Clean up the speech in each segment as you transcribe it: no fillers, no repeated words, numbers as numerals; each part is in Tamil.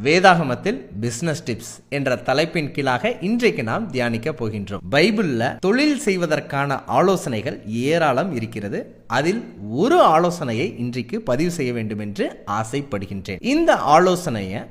வேதாகமத்தில் பிசினஸ் டிப்ஸ் என்ற தலைப்பின் கீழாக இன்றைக்கு நாம் தியானிக்க போகின்றோம். பைபிள்ல தொழில் செய்வதற்கான ஆலோசனைகள் ஏராளம் இருக்கிறது. அதில் ஒரு ஆலோசனையை இன்றைக்கு பதிவு செய்ய வேண்டும் என்று ஆசைப்படுகின்றேன். இந்த ஆலோசனையை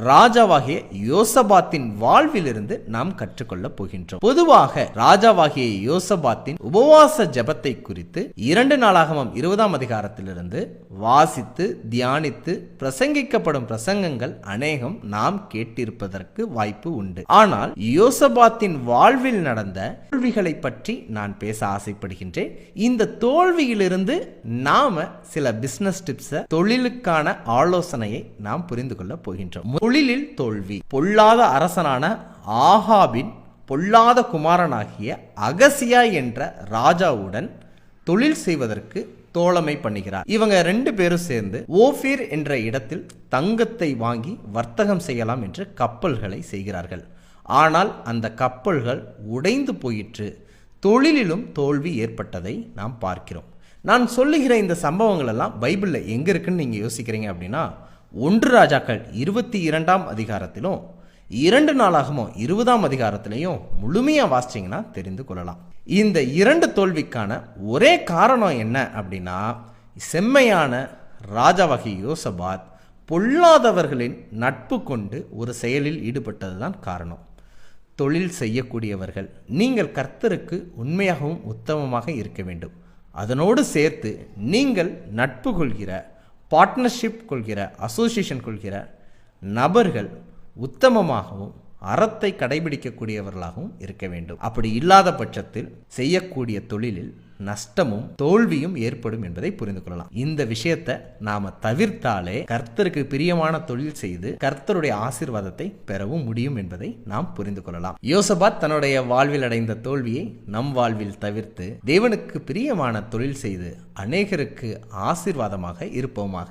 ராஜாவாகிய யோசபாத்தின் வாழ்விலிருந்து நாம் கற்றுக்கொள்ள போகின்றோம். பொதுவாக ராஜாவாகிய யோசபாத்தின் உபவாச ஜெபத்தை குறித்து 2 நாளாகமம் 20ஆம் அதிகாரத்திலிருந்து வாசித்து தியானித்து பிரசங்கிக்கப்படும் பிரசங்கங்கள் அநேகம் நாம் கேட்டிருப்பதற்கு வாய்ப்பு உண்டு. ஆனால் யோசபாத்தின் வாழ்வில் நடந்த தோல்விகளை பற்றி நான் பேச ஆசைப்படுகின்றேன். இந்த தோல்வியிலிருந்து நாம சில பிசினஸ் டிப்ஸ், தொழிலுக்கான ஆலோசனையை நாம் புரிந்து கொள்ள போகின்றோம். தொழிலில் தோல்வி. பொல்லாத அரசனான ஆகாபின் பொல்லாத குமாரனாகிய அகசியா என்ற ராஜாவுடன் தொழில் செய்வதற்கு தோழமை பண்ணுகிறார். இவங்க 2 பேரும் சேர்ந்து ஓபீர் என்ற இடத்தில் தங்கத்தை வாங்கி வர்த்தகம் செய்யலாம் என்று கப்பல்களை செய்கிறார்கள். ஆனால் அந்த கப்பல்கள் உடைந்து போயிற்று. தொழிலிலும் தோல்வி ஏற்பட்டதை நாம் பார்க்கிறோம். நான் சொல்லுகிற இந்த சம்பவங்கள் எல்லாம் பைபிளில் எங்க இருக்குன்னு நீங்க யோசிக்கிறீங்க அப்படின்னா, 1 ராஜாக்கள் 22ஆம் அதிகாரத்திலும் 2 நாளாகமோ 20ஆம் அதிகாரத்திலையும் முழுமையா வாசிச்சீங்கன்னா தெரிந்து கொள்ளலாம். இந்த 2 தோல்விக்கான ஒரே காரணம் என்ன அப்படின்னா, செம்மையான ராஜாவாகிய யோசபாத் பொல்லாதவர்களின் நட்பு கொண்டு ஒரு செயலில் ஈடுபட்டதுதான் காரணம். தொழில் செய்யக்கூடியவர்கள் நீங்கள் கர்த்தருக்கு உண்மையாகவும் உத்தமமாக இருக்க வேண்டும். அதனோடு சேர்த்து நீங்கள் நட்பு கொள்கிற, பார்ட்னர்ஷிப் கொள்கிற, அசோசியேஷன் கொள்கிற நபர்கள் உத்தமமாகவும் அறத்தை கடைபிடிக்கக்கூடியவர்களாகவும் இருக்க வேண்டும். அப்படி இல்லாத பட்சத்தில் செய்யக்கூடிய தொழிலில் நஷ்டமும் தோல்வியும் ஏற்படும் என்பதை புரிந்து கொள்ளலாம். இந்த விஷயத்தை நாம தவிர்த்தாலே கர்த்தருக்கு பிரியமான தொழில் செய்து கர்த்தருடைய ஆசீர்வாதத்தை பெறவும் முடியும் என்பதை நாம் புரிந்து கொள்ளலாம். யோசபாத் தன்னுடைய வாழ்வில் அடைந்த தோல்வியை நம் வாழ்வில் தவிர்த்து தேவனுக்கு பிரியமான தொழில் செய்து அநேகருக்கு ஆசீர்வாதமாக இருப்போமாக.